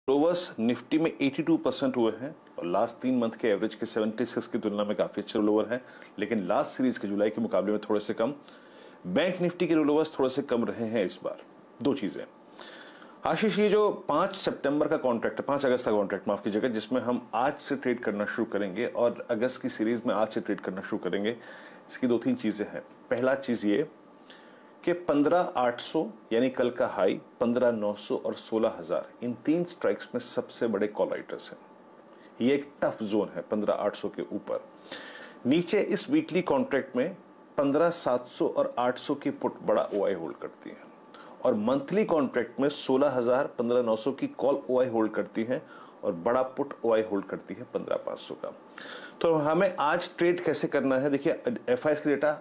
Rovers Nifty में 82% हुए हैं और लास्ट 3 मंथ के एवरेज के 76 की तुलना में काफी अच्छे रोलोवर हैं, लेकिन लास्ट सीरीज के जुलाई के मुकाबले में थोड़े से कम। बैंक निफ्टी के रोलोवर्स थोड़े से कम रहे हैं इस बार। दो चीजें आशीष, ये जो 5 सितंबर का कॉन्ट्रैक्ट है, 5 अगस्त का कॉन्ट्रैक्ट माफ कीजिएगा, जिसमें हम आज से ट्रेड करना शुरू करेंगे और अगस्त की सीरीज में आज से ट्रेड करना शुरू करेंगे, इसकी 2-3 चीजें हैं। पहला चीज ये कि 15,800 यानी कल का हाई, 15,900 और 16,000, इन 3 स्ट्राइक्स में सबसे बड़े कॉल राइटर्स हैं। ये एक टफ जोन है 15,800 के ऊपर। नीचे इस वीकली कॉन्ट्रैक्ट में 15,700 और 800 की पुट बड़ा ओआई होल्ड करती है और मंथली कॉन्ट्रैक्ट में 16,000, 15,900 की कॉल ओआई होल्ड करती है और बड़ा पुट ओआई होल्ड करती है 15,500 का। तो हमें आज ट्रेड कैसे करना है, देखिए एफआईएस के डेटा,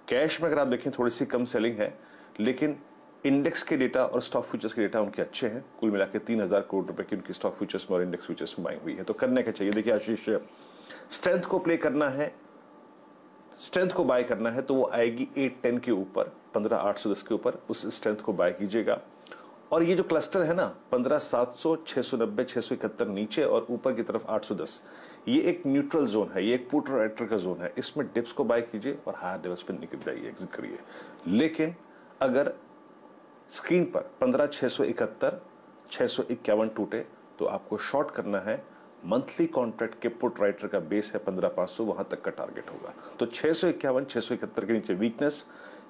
कैश में अगर आप देखें थोड़ी सी कम सेलिंग है, लेकिन इंडेक्स के डेटा और स्टॉक फ्यूचर्स के डेटा उनके अच्छे हैं। कुल मिला के 3,000 करोड़ रुपए की उनकी स्टॉक फ्यूचर्स में और इंडेक्स फ्यूचर्स में बाइंग हुई है। तो करने क्या चाहिए, देखिए आशीष, स्ट्रेंथ को प्ले करना है, स्ट्रेंथ को बाय करना है तो वो आएगी 810 के ऊपर, 15,810 के ऊपर, उस स्ट्रेंथ को बाय कीजिएगा। और ये जो क्लस्टर है ना 15,700, 690, 671 नीचे और ऊपर की तरफ 810, ये एक न्यूट्रल जोन है, ये एक पुट राइटर का जोन है। इसमें डिप्स को बाय कीजिए और हायर लेवल्स पे निकल जाइए, एग्जिट करिए। लेकिन अगर स्क्रीन पर 15,671, 651 टूटे तो आपको शॉर्ट करना है। मंथली कॉन्ट्रैक्ट के पुट राइटर का बेस है 15,500, वहां तक का टारगेट होगा। तो 651, 671 के नीचे वीकनेस,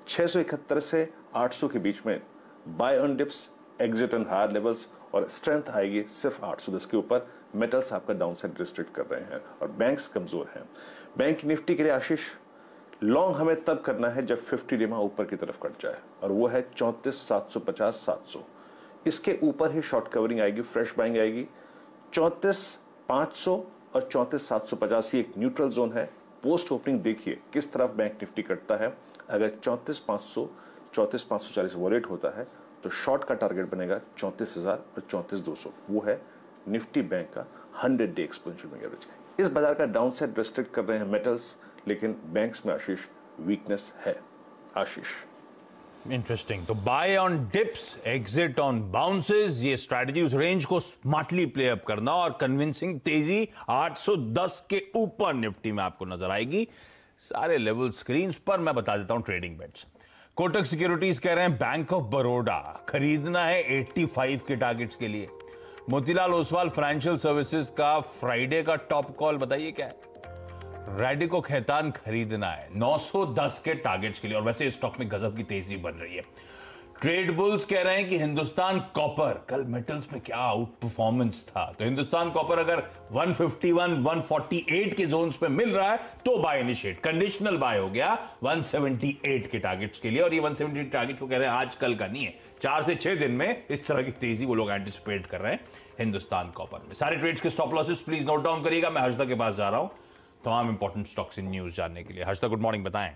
671 से 800 के बीच में buy on dips, exit on higher levels, और स्ट्रेंथ आएगी सिर्फ 810 के ऊपर। मेटल्स आपका डाउन साइड रिस्ट्रिक्ट कर रहे हैं और बैंक्स कमजोर हैं। बैंक निफ्टी के लिए आशीष लॉन्ग हमें तब करना है जब 50 डेमा ऊपर की तरफ कट जाए और वो है 34,750, 700। इसके ऊपर ही शॉर्ट कवरिंग आएगी, फ्रेश बाइंग आएगी। 34,500 और 34,750 एक न्यूट्रल जोन है। पोस्ट ओपनिंग देखिए किस तरफ बैंक निफ्टी कटता है। अगर 34,500, 34,540 वॉलेट होता है तो शॉर्ट का टारगेट बनेगा 34,000 और 34,200। वो है निफ्टी बैंक का 100 डे एक्सपोनेंशियल मूविंग एवरेज। इस बाजार का डाउन साइड रेस्ट्रिक्ट कर रहे हैं मेटल्स, लेकिन बैंक्स में आशीष वीकनेस है। आशीष इंटरेस्टिंग। तो buy on dips, exit on bounces, ये स्ट्रैटेजी उस रेंज को स्मार्टली प्ले अप करना और कन्विंसिंग तेजी 810 के ऊपर निफ्टी में आपको नजर आएगी। सारे लेवल स्क्रीन पर मैं बता देता हूं ट्रेडिंग बेट्स। कोटक सिक्योरिटीज कह रहे हैं बैंक ऑफ बड़ौदा खरीदना है 85 के टारगेट्स के लिए। मोतीलाल ओसवाल फाइनेंशियल सर्विसेज का फ्राइडे का टॉप कॉल बताइए क्या है। रैडिको खैतान खरीदना है 910 के टारगेट्स के लिए और वैसे स्टॉक में गजब की तेजी बन रही है। ट्रेड बुल्स कह रहे हैं कि हिंदुस्तान कॉपर, कल मेटल्स में क्या आउट परफॉर्मेंस था, तो हिंदुस्तान कॉपर अगर 151, 148 के जोन्स में मिल रहा है तो बाय इनिशिएट, कंडीशनल बाय हो गया 178 के टारगेट्स के लिए। और ये 178 टारगेट वो कह रहे हैं आज कल का नहीं है, 4 से 6 दिन में इस तरह की तेजी वो लोग एंटिसिपेट कर रहे हैं हिंदुस्तान कॉपर में। सारे ट्रेड्स के stop losses please note down करिएगा। मैं हर्षदा के पास जा रहा हूं तमाम इंपॉर्टेंट स्टॉक्स इन न्यूज जानने के लिए। हर्षदा गुड मॉर्निंग, बताएं।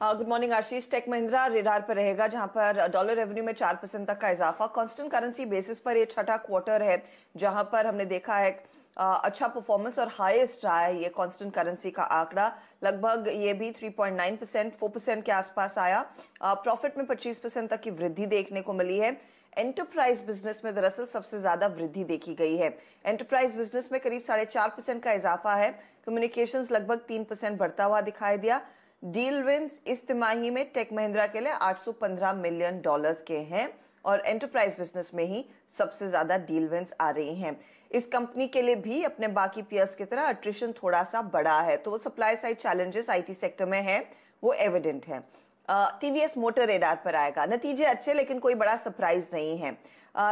गुड मॉर्निंग आशीष। टेक महिंद्रा रेडार पर रहेगा जहां पर डॉलर रेवेन्यू में 4% तक का इजाफा। कांस्टेंट करेंसी बेसिस पर ये छठा क्वार्टर है जहां पर हमने देखा है अच्छा परफॉर्मेंस और हाईएस्ट रहा है ये कांस्टेंट करेंसी का आंकड़ा। लगभग ये भी 3.9%, 4% के आसपास आया। प्रॉफिट में 25% तक की वृद्धि देखने को मिली है। एंटरप्राइज बिजनेस में दरअसल सबसे ज्यादा वृद्धि देखी गई है। एंटरप्राइज बिजनेस में करीब 4.5% का इजाफा है। कम्युनिकेशंस लगभग 3% बढ़ता हुआ दिखाई दिया। डील विंस इस तिमाही में टेक महिंद्रा के लिए $815 मिलियन के हैं और एंटरप्राइज बिजनेस में ही सबसे ज्यादा डील विंस आ रही हैं। इस कंपनी के लिए भी अपने बाकी पीयर्स की तरह अट्रिशन थोड़ा सा बड़ा है, तो वो supply side challenges IT sector में है, वो एविडेंट है। टीवीएस मोटर रेडार पर आएगा। नतीजे अच्छे लेकिन कोई बड़ा सरप्राइज नहीं है।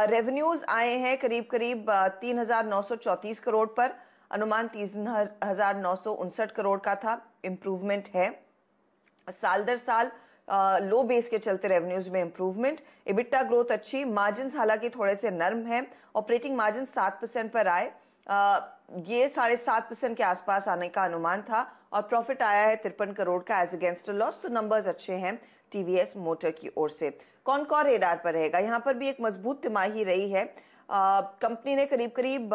रेवेन्यूज आए हैं करीब 3,934 करोड़ पर, अनुमान 3,959 करोड़ का था। इंप्रूवमेंट है साल दर साल, लो बेस के चलते रेवेन्यूज में इंप्रूवमेंट। इबिटा ग्रोथ अच्छी, मार्जिन हालांकि थोड़े से नर्म है। ऑपरेटिंग मार्जिन 7% पर आए, ये 7.5% के आसपास आने का अनुमान था और प्रॉफिट आया है 53 करोड़ का एज अगेंस्ट लॉस। तो नंबर्स अच्छे हैं टीवीएस मोटर की ओर से। कौन रेडार पर रहेगा, यहाँ पर भी एक मजबूत तिमाही रही है। कंपनी ने करीब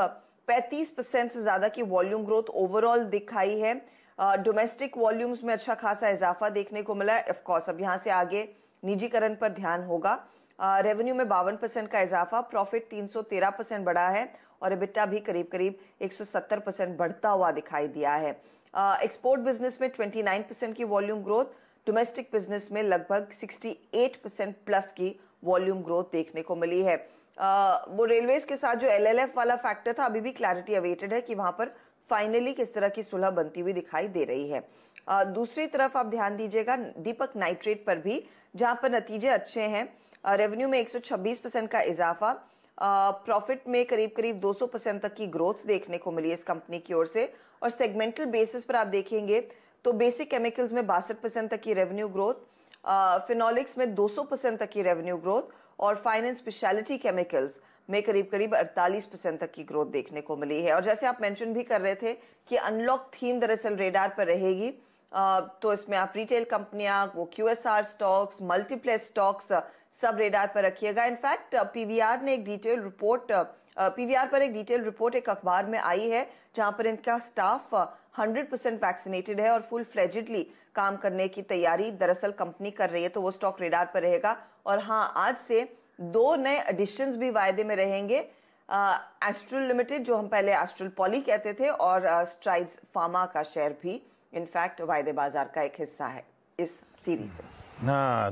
35% से ज्यादा की वॉल्यूम ग्रोथ ओवरऑल दिखाई है। डोमेस्टिक वॉल्यूम्स में अच्छा खासा इजाफा देखने को मिला है। ऑफ कोर्स अब यहाँ से आगे निजीकरण पर ध्यान होगा। रेवेन्यू में 52% का इजाफा, प्रॉफिट 313% बढ़ा है और EBITDA भी करीब करीब 170% बढ़ता हुआ दिखाई दिया है। एक्सपोर्ट बिजनेस में 29% की वॉल्यूम ग्रोथ, डोमेस्टिक बिजनेस में लगभग 68% प्लस की वॉल्यूम ग्रोथ देखने को मिली है। वो रेलवेज के साथ जो LLF वाला फैक्टर था, अभी भी क्लैरिटी अवेटेड है कि वहां पर फाइनली किस तरह की सुलह बनती हुई दिखाई दे रही है। दूसरी तरफ आप ध्यान दीजिएगा दीपक नाइट्रेट पर भी, जहां पर नतीजे अच्छे हैं। रेवेन्यू में 126% का इजाफा, प्रॉफिट में करीब करीब 200% तक की ग्रोथ देखने को मिली इस कंपनी की ओर से। और सेगमेंटल बेसिस पर आप देखेंगे तो बेसिक केमिकल्स में 62% तक की रेवेन्यू ग्रोथ, फिनोलिक्स में 200% तक की रेवेन्यू ग्रोथ और फाइन एंड स्पेशलिटी केमिकल्स में करीब करीब 48% तक की ग्रोथ देखने को मिली है। और जैसे आप मेंशन भी कर रहे थे कि अनलॉक थीम दरअसल रेडार पर रहेगी, तो इसमें आप रिटेल कंपनियां, वो QSR स्टॉक्स, मल्टीप्लेक्स स्टॉक्स सब रेडार पर रखिएगा। इनफैक्ट PVR पर एक डिटेल रिपोर्ट एक अखबार में आई है जहां पर इनका स्टाफ 100% वैक्सीनेटेड है और फुल फ्लेजेडली काम करने की तैयारी दरअसल कंपनी कर रही है, तो वो स्टॉक रेडार पर रहेगा। और हाँ, आज से 2 नए एडिशंस भी वायदे में रहेंगे। एस्ट्रल लिमिटेड, जो हम पहले एस्ट्रल पॉली कहते थे, और स्ट्राइड्स फार्मा का शेयर भी इनफैक्ट वायदे बाजार का एक हिस्सा है इस सीरीज से। हाँ।